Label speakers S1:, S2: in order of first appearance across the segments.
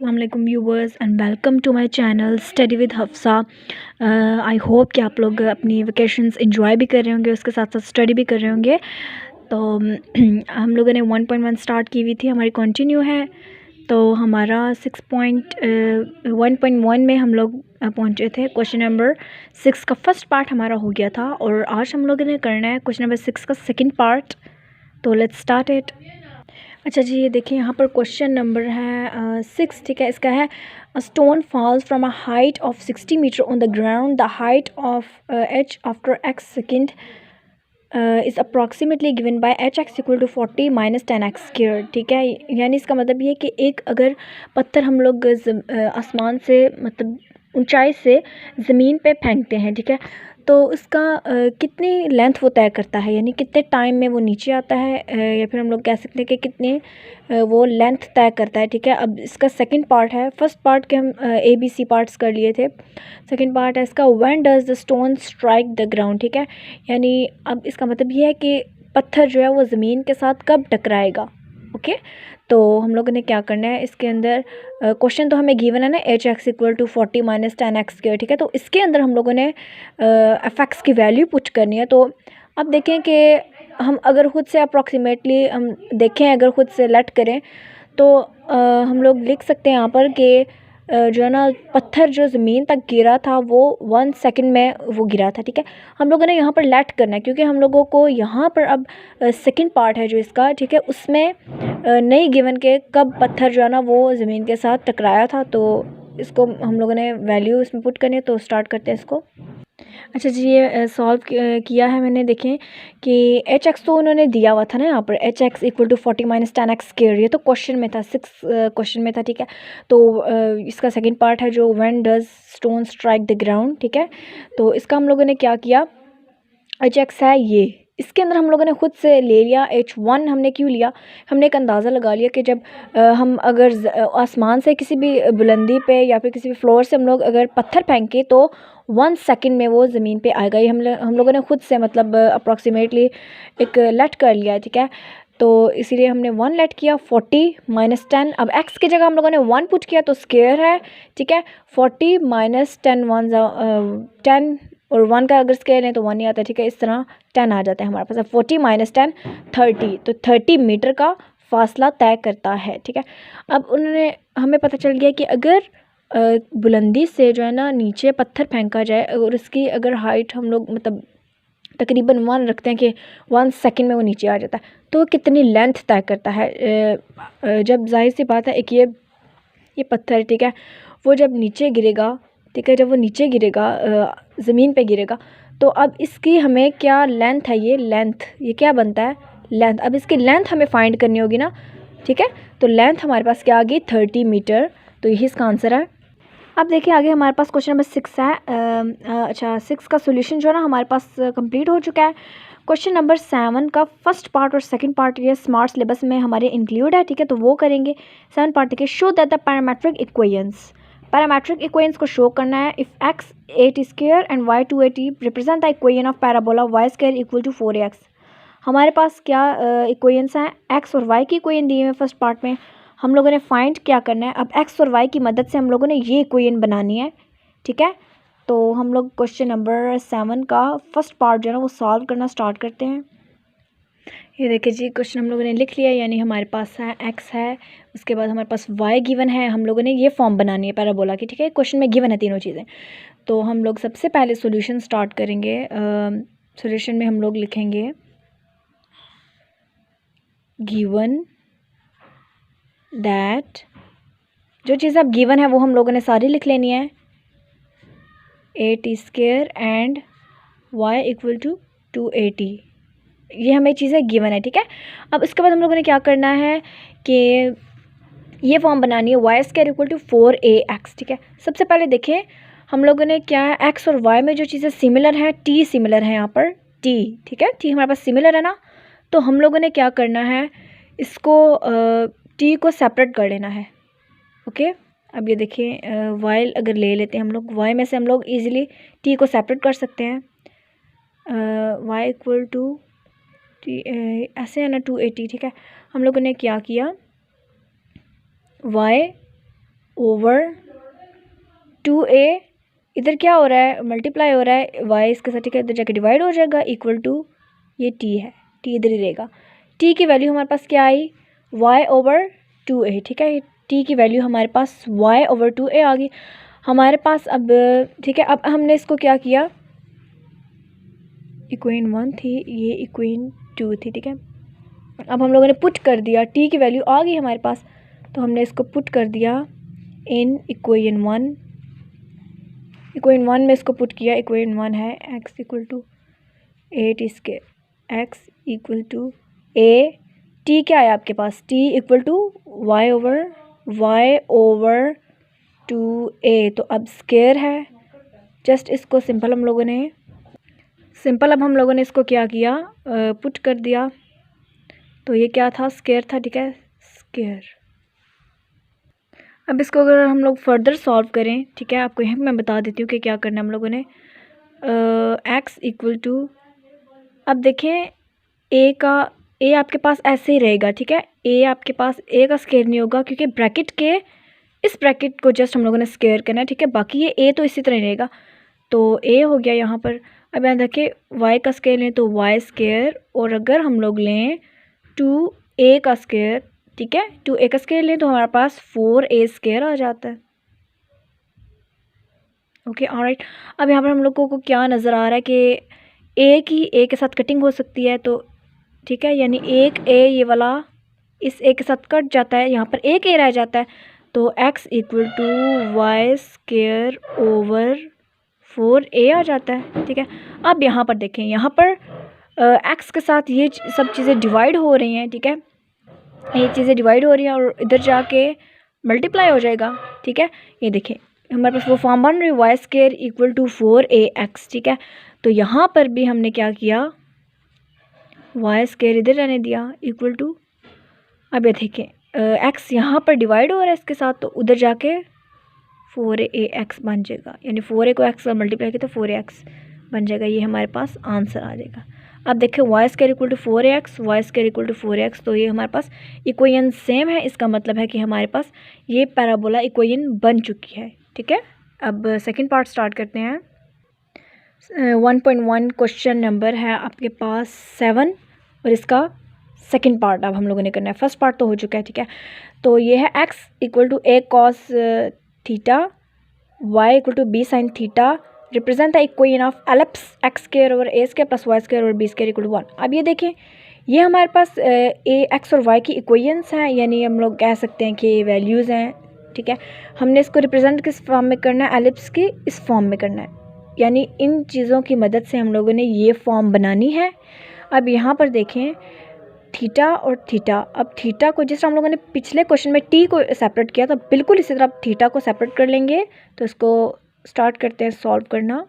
S1: अस्सलाम viewers and welcome to my channel study with Hafsa. I hope कि आप लोग अपनी वेकेशंस एंजॉय भी कर रहे होंगे, उसके साथ साथ स्टडी भी कर रहे होंगे। तो हम लोगों ने 1.1 स्टार्ट की हुई थी, हमारी कंटिन्यू है। तो हमारा 1.1 में हम लोग पहुँचे थे। क्वेश्चन नंबर 6 का फर्स्ट पार्ट हमारा हो गया था और आज हम लोगों ने करना है क्वेश्चन नंबर 6 का सेकेंड पार्ट। तो लेट्स स्टार्ट इट। अच्छा जी, ये देखिए यहाँ पर क्वेश्चन नंबर है 6, ठीक है। इसका है a stone falls from a height of 60 metre on the ground, the height of h after x second is approximately given by h x equal to 40 minus 10 x square, ठीक है। यानी इसका मतलब ये है कि एक अगर पत्थर हम लोग आसमान से मतलब ऊंचाई से ज़मीन पे फेंकते हैं, ठीक है, तो उसका कितनी लेंथ वो तय करता है, यानी कितने टाइम में वो नीचे आता है, या फिर हम लोग कह सकते हैं कि कितनी वो लेंथ तय करता है, ठीक है। अब इसका सेकंड पार्ट है। फर्स्ट पार्ट के हम ABC पार्ट्स कर लिए थे। सेकंड पार्ट है इसका when does the stone strike the ground, ठीक है। यानी अब इसका मतलब ये है कि पत्थर जो है वो ज़मीन के साथ कब टकराएगा, ओके। तो हम लोगों ने क्या करना है इसके अंदर, क्वेश्चन तो हमें गिवन है ना, h x equal to 40 minus 10 x square, ठीक है। तो इसके अंदर हम लोगों ने एफ एक्स की वैल्यू पुट करनी है। तो अब देखें कि हम अगर ख़ुद से अप्रॉक्सीमेटली हम देखें, अगर ख़ुद से लेट करें तो हम लोग लिख सकते हैं यहाँ पर कि जो है ना, पत्थर जो ज़मीन तक गिरा था वो 1 सेकंड में वो गिरा था, ठीक है। हम लोगों ने यहाँ पर लेट करना है क्योंकि हम लोगों को यहाँ पर अब सेकंड पार्ट है जो इसका, ठीक है, उसमें नहीं गिवन के कब पत्थर जो है ना वो ज़मीन के साथ टकराया था। तो इसको हम लोगों ने वैल्यू इसमें पुट करनी है। तो स्टार्ट करते हैं इसको। अच्छा जी, ये सॉल्व किया है मैंने। देखें कि एच एक्स तो उन्होंने दिया हुआ था ना यहाँ पर, h x equal to 40 minus 10 x square, ये तो क्वेश्चन में था, 6 क्वेश्चन में था, ठीक है। तो इसका सेकंड पार्ट है जो when does stone strike the ground, ठीक है। तो इसका हम लोगों ने क्या किया, एच एक्स है ये, इसके अंदर हम लोगों ने खुद से ले लिया H1। हमने क्यों लिया, हमने एक अंदाज़ा लगा लिया कि जब हम अगर आसमान से किसी भी बुलंदी पे या फिर किसी भी फ्लोर से हम लोग अगर पत्थर फेंके तो 1 सेकंड में वो ज़मीन पे आएगा। ये हम लोगों ने खुद से मतलब अप्रॉक्सीमेटली एक लेट कर लिया है, ठीक है। तो इसीलिए हमने 1 लेट किया, 40 माइनस 10। अब x की जगह हम लोगों ने 1 पुट किया तो स्क्वायर है, ठीक है। 40 माइनस 10 10 और 1 का अगर स्केयर लें तो 1 ही आता है, ठीक है। इस तरह 10 आ जाता है हमारे पास। अब 40 माइनस 10 30, तो 30 मीटर का फासला तय करता है, ठीक है। अब उन्होंने हमें पता चल गया कि अगर बुलंदी से जो है ना नीचे पत्थर फेंका जाए और उसकी अगर हाइट हम लोग मतलब तकरीबन 1 रखते हैं कि 1 सेकंड में वो नीचे आ जाता है, तो कितनी लेंथ तय करता है। जब जाहिर सी बात है, एक ये पत्थर, ठीक है, वो जब नीचे गिरेगा, ठीक है, जब वो नीचे गिरेगा ज़मीन पे गिरेगा, तो अब इसकी हमें क्या लेंथ है, ये लेंथ, ये क्या बनता है, लेंथ। अब इसकी लेंथ हमें फाइंड करनी होगी ना, ठीक है। तो लेंथ हमारे पास क्या आ गई, 30 मीटर। तो यही इसका आंसर है। अब देखिए आगे हमारे पास क्वेश्चन नंबर 6 है। अच्छा, 6 का सोल्यूशन जो है ना हमारे पास कंप्लीट हो चुका है। क्वेश्चन नंबर 7 का फर्स्ट पार्ट और सेकंड पार्ट ये स्मार्ट सिलेबस में हमारे इंक्लूड है, ठीक है। तो वो करेंगे। 7 पार्ट देखिए, show that the parametric equations, parametric equations को शो करना है। If x 8 square and y 280 represent the equation of parabola y square equal to 4x। हमारे पास क्या इक्वेशंस हैं, एक्स और वाई की इक्वेशन दी है फर्स्ट पार्ट में। हम लोगों ने फाइंड क्या करना है, अब एक्स और वाई की मदद से हम लोगों ने ये इक्वेशन बनानी है, ठीक है। तो हम लोग क्वेश्चन नंबर 7 का फर्स्ट पार्ट जो है ना वो सॉल्व करना स्टार्ट करते हैं। ये देखिए जी, क्वेश्चन हम लोगों ने लिख लिया, यानी हमारे पास है एक्स है, उसके बाद हमारे पास वाई गिवन है। हम लोगों ने ये फॉर्म बनानी है पैराबोला की, ठीक है। क्वेश्चन में गिवन है तीनों चीज़ें। तो हम लोग सबसे पहले सॉल्यूशन स्टार्ट करेंगे। सॉल्यूशन में हम लोग लिखेंगे गिवन दैट, जो चीज़ अब गिवन है वो हम लोगों ने सारी लिख लेनी है। 8 square and y equal to 280, ये हमें चीज़ें गिवन है, ठीक है। अब इसके बाद हम लोगों ने क्या करना है कि ये फॉर्म बनानी है y square equal to 4ax, ठीक है। सबसे पहले देखें हम लोगों ने क्या है, x और y में जो चीज़ें सिमिलर हैं, t सिमिलर है यहाँ पर, t, ठीक है, t हमारे पास सिमिलर है ना। तो हम लोगों ने क्या करना है, इसको t को सेपरेट कर लेना है, ओके। अब ये देखिए वाई अगर ले लेते हैं हम लोग, वाई में से हम लोग इजीली टी को सेपरेट कर सकते हैं। वाई इक्वल टू टी, ऐसे है ना 280, ठीक है। हम लोगों ने क्या किया, वाई ओवर 2a, इधर क्या हो रहा है, मल्टीप्लाई हो रहा है y इसके साथ, ठीक है, इधर जाके डिवाइड हो जाएगा, इक्वल टू ये t है, t इधर ही रहेगा। t की वैल्यू हमारे पास क्या आई, y ओवर 2a, ठीक है, t की वैल्यू हमारे पास y ओवर 2a आ गई हमारे पास। अब ठीक है, अब हमने इसको क्या किया, इक्वेशन 1 थी, ये इक्वेशन 2 थी, ठीक है। अब हम लोगों ने पुट कर दिया, t की वैल्यू आ गई हमारे पास, तो हमने इसको पुट कर दिया इन इक्वेशन 1। इक्वेशन 1 में इसको पुट किया, इक्वेशन 1 है x इक्वल टू 8 इसके x equal to a, t क्या है आपके पास, t equal to y over 2a, तो अब स्केयर है, जस्ट इसको सिंपल हम लोगों ने अब हम लोगों ने इसको क्या किया, पुट कर दिया, तो ये क्या था, स्केयर था, ठीक है, स्केयर। अब इसको अगर हम लोग फर्दर सॉल्व करें, ठीक है, आपको यहाँ मैं बता देती हूँ कि क्या करना है हम लोगों ने। x इक्वल टू, अब देखें a आपके पास ऐसे ही रहेगा, ठीक है, a आपके पास a का स्केयर नहीं होगा, क्योंकि ब्रैकेट के इस ब्रैकेट को जस्ट हम लोगों ने स्केयर करना है, ठीक है, बाकी ये a तो इसी तरह रहेगा, तो a हो गया यहाँ पर। अब यहाँ देखें y का स्केयर लें तो y स्केयर, और अगर हम लोग लें 2a का स्केयर, ठीक है, 2a का स्केयर लें तो हमारे पास 4a स्केयर आ जाता है। Okay, alright. अब यहाँ पर हम लोगों को क्या नज़र आ रहा है कि a की a के साथ कटिंग हो सकती है, तो ठीक है, यानी एक a ये वाला इस a के साथ कट जाता है, यहाँ पर एक a रह जाता है, तो x equal to y square over 4a आ जाता है, ठीक है। अब यहाँ पर देखें, यहाँ पर x के साथ ये सब चीज़ें डिवाइड हो रही हैं, ठीक है, ये चीज़ें डिवाइड हो रही हैं और इधर जाके मल्टीप्लाई हो जाएगा, ठीक है। ये देखें हमारे पास वो फॉर्म बन रही है, Y square equal to 4ax, ठीक है। तो यहाँ पर भी हमने क्या किया, वाई स्केयर इधर रहने दिया इक्वल टू, अब ये देखें x यहाँ पर डिवाइड हो रहा है इसके साथ, तो उधर जाके 4ax बन जाएगा, यानी 4a को x का मल्टीप्लाई किया तो 4ax बन जाएगा, ये हमारे पास आंसर आ जाएगा। अब देखें y square equal to 4ax, y square equal to 4ax, तो ये हमारे पास इक्वेशन सेम है, इसका मतलब है कि हमारे पास ये पैराबोला इक्वेशन बन चुकी है, ठीक है। अब सेकंड पार्ट स्टार्ट करते हैं। 1.1 क्वेश्चन नंबर है आपके पास 7, और इसका सेकंड पार्ट अब हम लोगों ने करना है, फर्स्ट पार्ट तो हो चुका है, ठीक है। तो ये है x equal to a cos theta, y equal to b sine theta, represent the equation of ellipse x square over a square plus y square और b स्क्वायर इक्वल टू 1। अब ये देखें, ये हमारे पास x और y की equations हैं, यानी हम लोग कह सकते हैं कि वैल्यूज़ हैं, ठीक है। हमने इसको रिप्रेजेंट किस फॉर्म में करना है, एलिप्स की इस फॉर्म में करना है, यानी इन चीज़ों की मदद से हम लोगों ने ये फॉर्म बनानी है। अब यहाँ पर देखें थीटा और थीटा, अब थीटा को जिस तरह हम लोगों ने पिछले क्वेश्चन में टी को सेपरेट किया, तो बिल्कुल इसी तरह थीटा को सेपरेट कर लेंगे। तो इसको स्टार्ट करते हैं सॉल्व करना।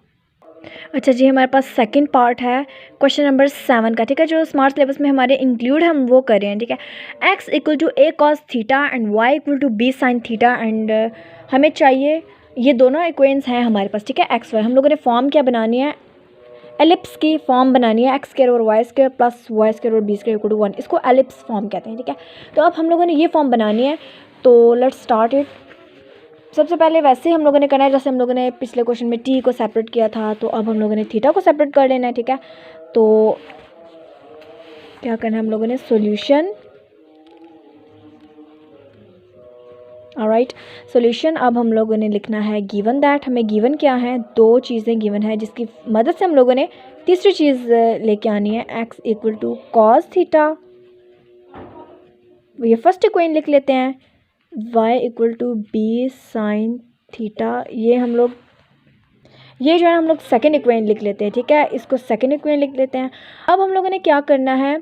S1: अच्छा जी, हमारे पास सेकंड पार्ट है क्वेश्चन नंबर 7 का, ठीक है, जो स्मार्ट सिलेबस में हमारे इंक्लूड हम वो कर रहे हैं, ठीक है। x equal to a cos theta and y equal to b sine theta, and हमें चाहिए ये दोनों इक्वेशंस हैं हमारे पास, ठीक है, x y। हम लोगों ने फॉर्म क्या बनानी है, एलिप्स की फॉर्म बनानी है, एक्स स्क्वायर और y square plus y square और बी स्क्वायर इक्वल टू 1, इसको एलिप्स फॉर्म कहते हैं, ठीक है। तो अब हम लोगों ने ये फॉर्म बनानी है, तो लेट्स स्टार्ट इट। सबसे पहले वैसे ही हम लोगों ने करना है जैसे हम लोगों ने पिछले क्वेश्चन में टी को सेपरेट किया था, तो अब हम लोगों ने थीटा को सेपरेट कर लेना है, ठीक है। तो क्या करना है हम लोगों ने, सोल्यूशन, ऑलराइट, सॉल्यूशन। अब हम लोगों ने लिखना है गिवन दैट, हमें गिवन क्या है, दो चीज़ें गिवन है, जिसकी मदद से हम लोगों ने तीसरी चीज़ लेके आनी है, x equal to cos theta, ये फर्स्ट इक्वेशन लिख लेते हैं, y equal to b sine theta, ये हम लोग ये जो है हम लोग सेकेंड इक्वेशन लिख लेते हैं, ठीक है, इसको सेकेंड इक्वेशन लिख लेते हैं। अब हम लोगों ने क्या करना है,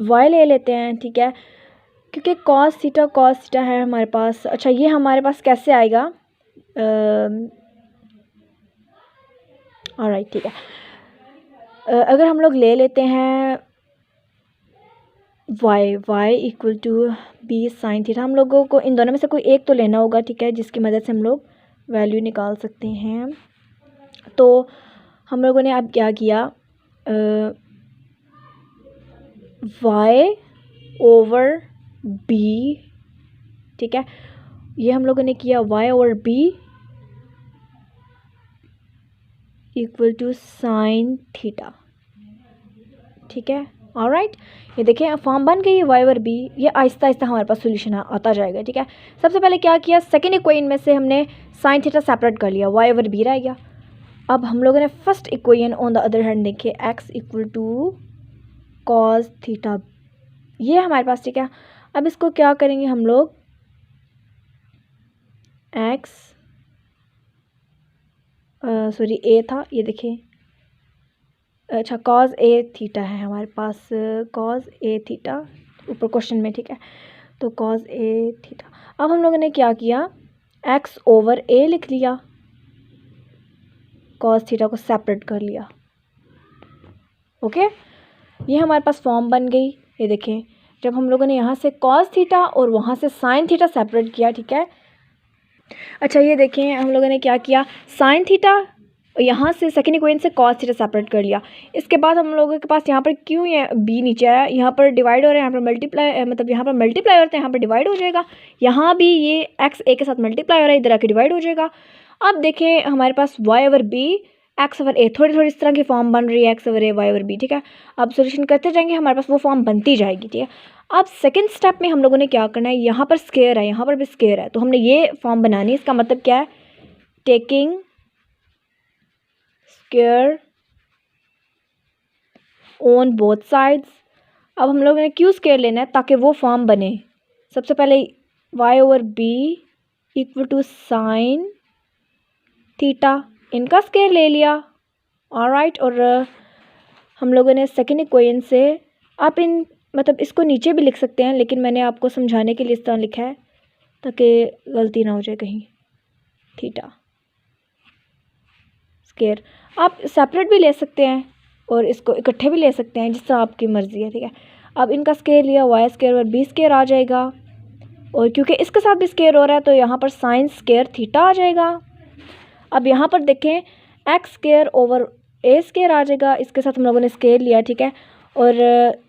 S1: y ले लेते हैं, ठीक है, क्योंकि कॉस थीटा है हमारे पास। अच्छा, ये हमारे पास कैसे आएगा, ऑलराइट, ठीक है। अगर हम लोग ले लेते हैं y equal to b sine theta, हम लोगों को इन दोनों में से कोई एक तो लेना होगा, ठीक है, जिसकी मदद से हम लोग वैल्यू निकाल सकते हैं। तो हम लोगों ने अब क्या किया, y ओवर b ठीक है। ये हम लोगों ने किया y over b equal to sine theta, ठीक है। ऑलराइट, ये देखें फॉर्म बन गई y ओवर b। ये आहिस्ता आहिस्ता हमारे पास सोल्यूशन आता जाएगा, ठीक है। सबसे पहले क्या किया, सेकेंड इक्वेशन में से हमने साइन थीटा सेपरेट कर लिया, y ओवर b रह गया। अब हम लोगों ने first equation on the other hand देखे x equal to cos theta, ये हमारे पास, ठीक है। अब इसको क्या करेंगे हम लोग, x सॉरी a था, ये देखिए, अच्छा कॉस ए थीटा है हमारे पास, कॉस ए थीटा ऊपर क्वेश्चन में, ठीक है। तो कॉस ए थीटा, अब हम लोगों ने क्या किया, x ओवर a लिख लिया, कॉस थीटा को सेपरेट कर लिया, ओके। ये हमारे पास फॉर्म बन गई। ये देखें, जब हम लोगों ने यहाँ से कॉस थीटा और वहाँ से साइन थीटा सेपरेट किया, ठीक है। अच्छा ये देखें, हम लोगों ने क्या किया, साइन थीटा यहाँ से सेकेंड इक्वेशन से कॉस थीटा सेपरेट कर लिया। इसके बाद हम लोगों के पास यहाँ पर क्यों ये बी नीचे आया, यहाँ पर डिवाइड हो रहा है, यहाँ पर मल्टीप्लाई, मतलब यहाँ पर मल्टीप्लाई होता है, यहाँ पर डिवाइड हो जाएगा। यहाँ भी ये एक्स ए के साथ मल्टीप्लाई हो रहा है, इधर आके डिवाइड हो जाएगा। अब देखें हमारे पास Y over B X over A, थोड़ी थोड़ी इस तरह की फॉर्म बन रही है, X over A Y over B, ठीक है। अब सोल्यूशन करते जाएंगे, हमारे पास वो फॉर्म बनती जाएगी, ठीक है। अब सेकेंड स्टेप में हम लोगों ने क्या करना है, यहाँ पर स्क्वायर है, यहाँ पर भी स्क्वायर है, तो हमने ये फॉर्म बनानी है। इसका मतलब क्या है, taking square on both sides. अब हम लोगों ने क्यों स्क्वायर लेना है, ताकि वो फॉर्म बने। सबसे पहले y over b equal to sine theta, इनका स्क्वायर ले लिया, ऑलराइट। और हम लोगों ने सेकेंड इक्वेशन से, आप इन मतलब इसको नीचे भी लिख सकते हैं, लेकिन मैंने आपको समझाने के लिए इस तरह लिखा है ताकि गलती ना हो जाए कहीं, थीटा स्क्वायर। आप सेपरेट भी ले सकते हैं और इसको इकट्ठे भी ले सकते हैं, जिस तरह आपकी मर्ज़ी है, ठीक है। अब इनका स्क्वायर लिया, वाई स्क्वायर और बी स्क्वायर आ जाएगा, और क्योंकि इसके साथ भी स्क्वायर हो रहा है तो यहाँ पर साइन स्क्वायर थीटा आ जाएगा। अब यहाँ पर देखें x square over a square आ जाएगा, इसके साथ हम लोगों ने स्क्वायर लिया, ठीक है। और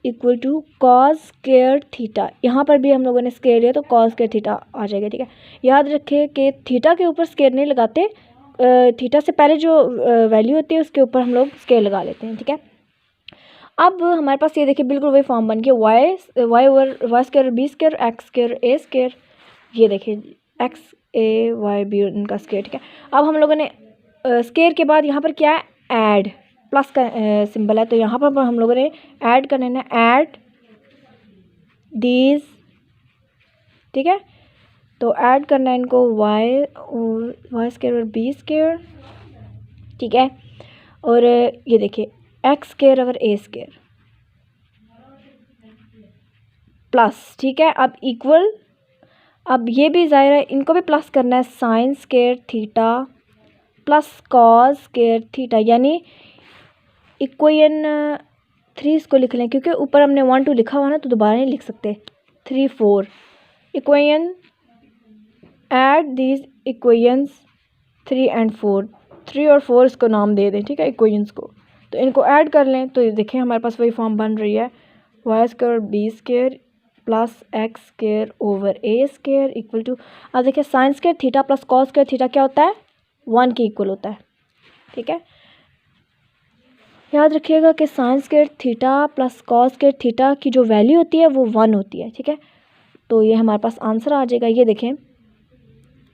S1: equal to cos square theta, यहाँ पर भी हम लोगों ने स्क्वायर लिया तो कॉस स्क्वायर थीटा आ जाएगा, ठीक है। याद रखें कि थीटा के ऊपर स्क्वायर नहीं लगाते, थीटा से पहले जो वैल्यू होती है उसके ऊपर हम लोग स्क्वायर लगा लेते हैं, ठीक है। अब हमारे पास ये देखिए बिल्कुल वही फॉर्म बन गया, Y over Y square B square x square ए स्क्वायर, ये देखिए एक्स ए वाई बी इनका स्क्वायर, ठीक है। अब हम लोगों ने स्क्वायर के बाद यहाँ पर क्या है, ऐड प्लस का सिंबल है, तो यहाँ पर हम लोगों ने ऐड करना है, ऐड दीज, ठीक है। तो ऐड करना है इनको वाई स्क्वायर और बी स्क्वायर, ठीक है। और ये देखिए एक्स स्क्वायर और ए स्क्वायर प्लस, ठीक है। अब इक्वल, अब ये भी ज़ाहिर है इनको भी प्लस करना है, sign square theta plus cos square theta, यानी इक्वेशन 3 इसको लिख लें, क्योंकि ऊपर हमने 1 2 लिखा हुआ ना, तो दोबारा नहीं लिख सकते, 3 4 equation, add these equations 3 and 4, 3 और 4 इसको नाम दे दें, ठीक है, इक्वेशंस को। तो इनको ऐड कर लें तो ये देखें हमारे पास वही फॉर्म बन रही है, वाई स्क्वायर और b square plus x square over a square equal to, अब देखिए sine square theta plus cos square theta क्या होता है, 1 के इक्वल होता है, ठीक है। याद रखिएगा कि sign square theta plus cos square theta की जो वैल्यू होती है वो 1 होती है, ठीक है। तो ये हमारे पास आंसर आ जाएगा। ये देखें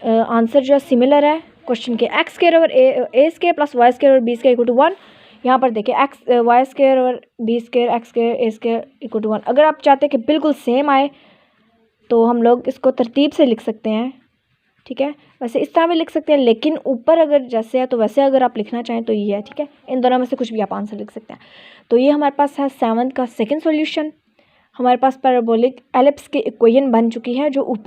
S1: आंसर जो है सिमिलर है क्वेश्चन के, x square over a square plus y square और बी स्क्वायर इक्वल टू 1। यहाँ पर देखिए एक्स वाई स्क्वायर और b square x square A square equal to 1। अगर आप चाहते हैं कि बिल्कुल सेम आए तो हम लोग इसको तरतीब से लिख सकते हैं, ठीक है। वैसे इस तरह भी लिख सकते हैं, लेकिन ऊपर अगर जैसे है तो वैसे अगर आप लिखना चाहें तो ये है, ठीक है। इन दोनों में से कुछ भी आप आंसर लिख सकते हैं। तो ये हमारे पास है 7th का सेकंड सॉल्यूशन। हमारे पास पैराबोलिक एलिप्स की इक्वेशन बन चुकी है जो ऊपर